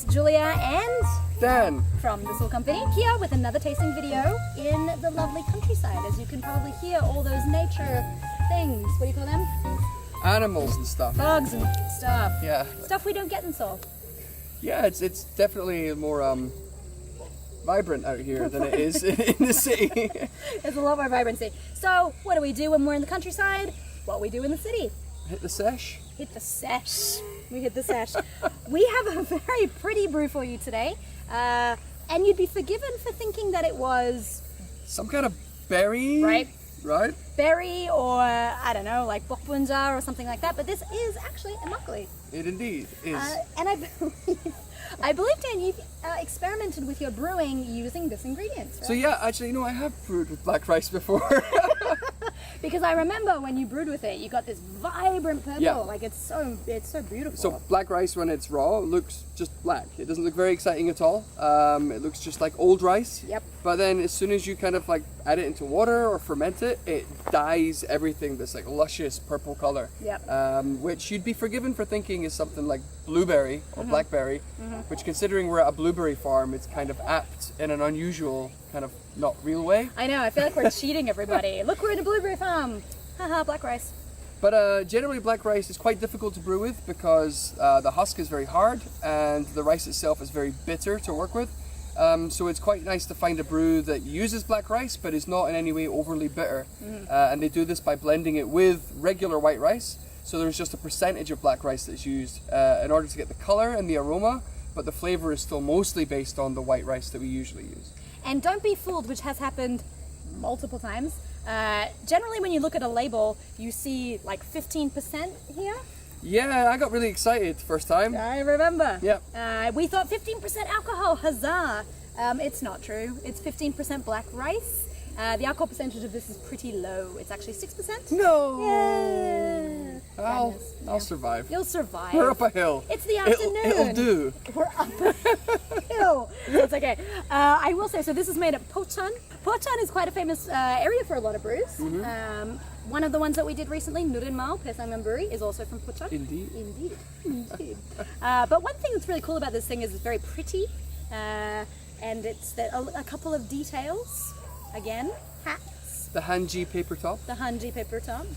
Julia and Dan from the Sool Company, here with another tasting video in the lovely countryside. As you can probably hear, all those nature things. What do you call them? animals and stuff. Bugs and stuff. Yeah. Stuff we don't get in Seoul. Yeah, it's definitely more vibrant out here than it is in the city. There's a lot more vibrancy. So, what do we do when we're in the countryside? What we do in the city. Hit the sesh. Hit the sesh. We hit the sesh. We have a very pretty brew for you today. And you'd be forgiven for thinking that it was... Some kind of berry. Right. Right? Berry or, I don't know, like bokbunja or something like that. But this is actually a makgeolli. It indeed is. And I believe, Dan, you've experimented with your brewing using this ingredient, right? So yeah, actually, I have brewed with black rice before. Because I remember when you brewed with it, you got this vibrant purple. Yeah. Like it's so beautiful. So black rice, when it's raw, looks just black. It doesn't look very exciting at all. It looks just like old rice. Yep. But then as soon as you kind of like add it into water or ferment it, it dyes everything this like luscious purple color. Yep. Which you'd be forgiven for thinking is something like blueberry or blackberry, which considering we're at a blueberry farm, it's kind of apt in an unusual kind of not real way. I know, I feel like we're cheating everybody. Look, we're in a blueberry farm. Haha, black rice. But generally black rice is quite difficult to brew with because the husk is very hard and the rice itself is very bitter to work with. So it's quite nice to find a brew that uses black rice but is not in any way overly bitter. And they do this by blending it with regular white rice. So there's just a percentage of black rice that's used in order to get the color and the aroma, but the flavor is still mostly based on the white rice that we usually use. And don't be fooled, which has happened multiple times. Generally when you look at a label, you see like 15% here. Yeah, I got really excited first time. I remember. Yep. We thought 15% alcohol, huzzah! It's not true. It's 15% black rice. The alcohol percentage of this is pretty low. It's actually 6%. No! Yeah. I'll survive. You'll survive. We're up a hill. It's the afternoon. It'll do. We're up a hill. It's okay. I will say, so this is made at Pojeon. Pojeon is quite a famous area for a lot of brews. One of the ones that we did recently, Nurinmao Pesangman Brewery, is also from Pojeon. Indeed. Indeed. But one thing that's really cool about this thing is it's very pretty. And it's a couple of details. Again, hats. The Hanji paper top. The Hanji paper top.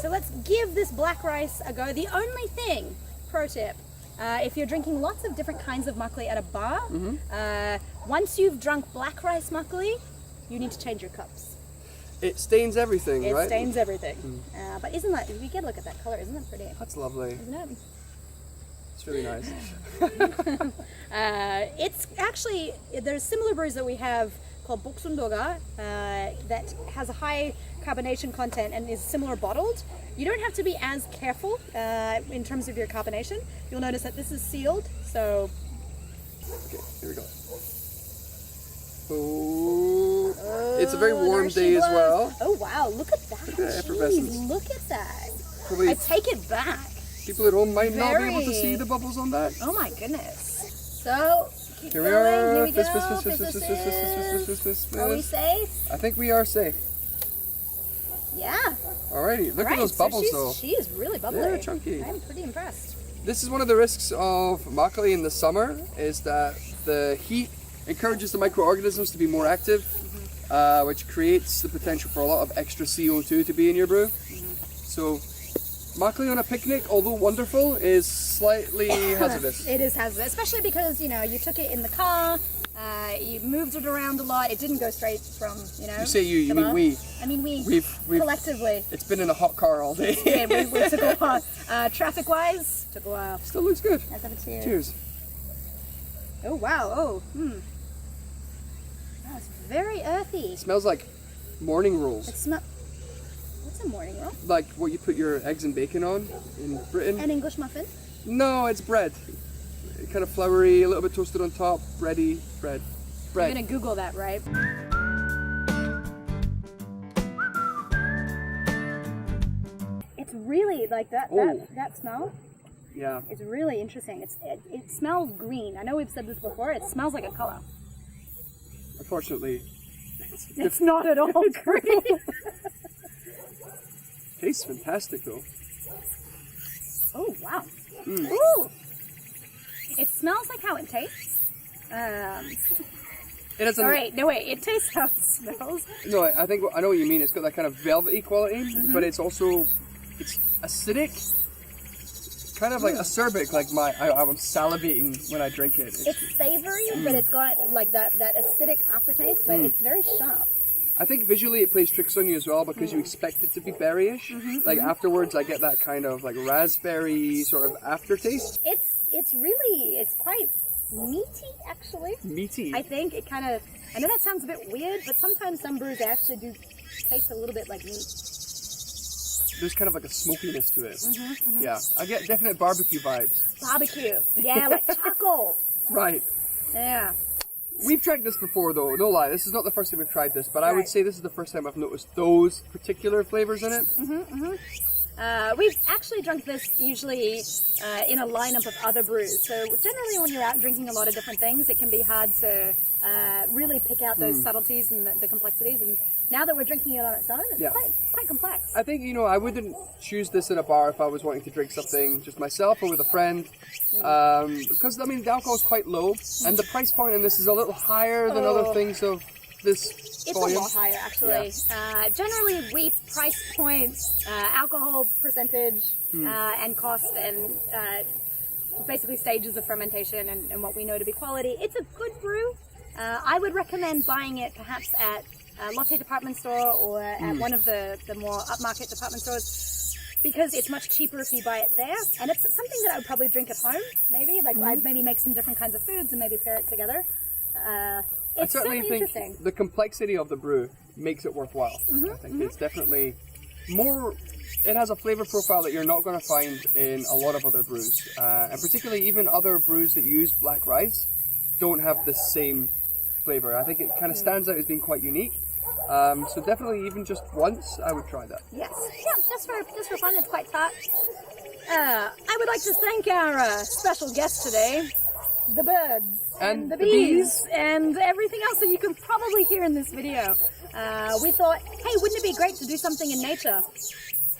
So let's give this black rice a go. The only thing, pro tip, if you're drinking lots of different kinds of makgeolli at a bar, once you've drunk black rice makgeolli, you need to change your cups. It stains everything, right? It stains everything. But isn't that, if you get a look at that color, isn't that pretty? That's lovely. Isn't it? It's really nice. It's actually, there's similar brews that we have called Boksundoga that has a high carbonation content and is similar bottled. You don't have to be as careful in terms of your carbonation. You'll notice that this is sealed, so... Okay, here we go. Oh, it's a very warm day as well. Oh wow, look at that. Look at that effervescence. Jeez, look at that. Probably I take it back. people at home might not be able to see the bubbles on that. Oh my goodness. So, keep Here we going. are. Here we go. Fizz. Are we safe? I think we are safe. Yeah. Alrighty, look at Alright, those bubbles though. She is really bubbly. They're chunky. I'm pretty impressed. This is one of the risks of makgeolli in the summer, is that the heat encourages the microorganisms to be more active, which creates the potential for a lot of extra CO2 to be in your brew. So makgeolli on a picnic, although wonderful, is slightly hazardous. It is hazardous, especially because, you took it in the car, you moved it around a lot, it didn't go straight from, You say you mean we. I mean we, We've collectively. It's been in a hot car all day. Yeah, we took a while. Traffic-wise, took a while. Still looks good. Let's have a cheers. Cheers. Oh wow, oh, That's very earthy. It smells like morning rolls. What's a morning roll? Like what you put your eggs and bacon on in Britain. An English muffin? No, it's bread. Kind of floury, a little bit toasted on top, bready, bread. You're gonna Google that, right? It's really like that smell. Yeah. It's really interesting. It smells green. I know we've said this before. It smells like a color. Unfortunately, it's not at all green. Tastes fantastic though. Oh wow. Mm. Ooh. It smells like how it tastes. It has a, Alright, no wait, it tastes how it smells. No, I think I know what you mean. It's got that kind of velvety quality, but it's also acidic, kind of like acerbic. Like I'm salivating when I drink it. It's savory, but it's got like that acidic aftertaste, but it's very sharp. I think visually it plays tricks on you as well because you expect it to be berryish. Like afterwards, I get that kind of like raspberry sort of aftertaste. It's quite meaty actually. Meaty. I think it kind of. I know that sounds a bit weird, but sometimes some brews actually do taste a little bit like meat. There's kind of like a smokiness to it. Yeah, I get definite barbecue vibes. Barbecue, yeah, like charcoal. Right. Yeah. We've tried this before though, no lie, this is not the first time we've tried this, but I would say this is the first time I've noticed those particular flavors in it. We've actually drunk this usually in a lineup of other brews. So generally when you're out drinking a lot of different things, it can be hard to really pick out those subtleties and the complexities. And now that we're drinking it on its own, it's quite complex. I think, I wouldn't choose this in a bar if I was wanting to drink something just myself or with a friend. Because, I mean, the alcohol is quite low, and the price point in this is a little higher than other things of this volume. It's a lot higher, actually. Yeah. Generally, we price point alcohol percentage and cost and basically stages of fermentation and what we know to be quality. It's a good brew. I would recommend buying it perhaps at a Lotte department store or at one of the more upmarket department stores, because it's much cheaper if you buy it there, and it's something that I would probably drink at home, maybe. Like I'd maybe make some different kinds of foods and maybe pair it together. It's I certainly think interesting. the complexity of the brew makes it worthwhile. I think it's definitely more. It has a flavor profile that you're not going to find in a lot of other brews, and particularly even other brews that use black rice don't have the same flavor. I think it kind of stands out as being quite unique. So definitely, even just once, I would try that. Yes, yeah, just for fun. It's quite tart. I would like to thank our special guest today, the birds and the bees and everything else that you can probably hear in this video. We thought, hey, wouldn't it be great to do something in nature?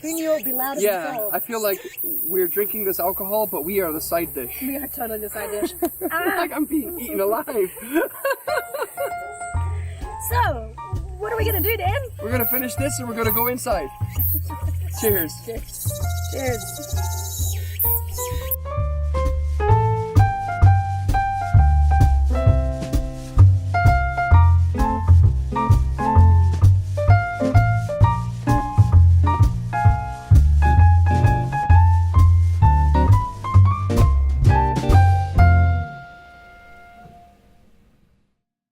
Who knew it would be loud as Yeah, hell? I feel like we're drinking this alcohol, but we are the side dish. We are totally the side dish. Like I'm being eaten alive. So, what are we gonna do, Dan? We're gonna finish this and we're gonna go inside. Cheers. Cheers. Cheers.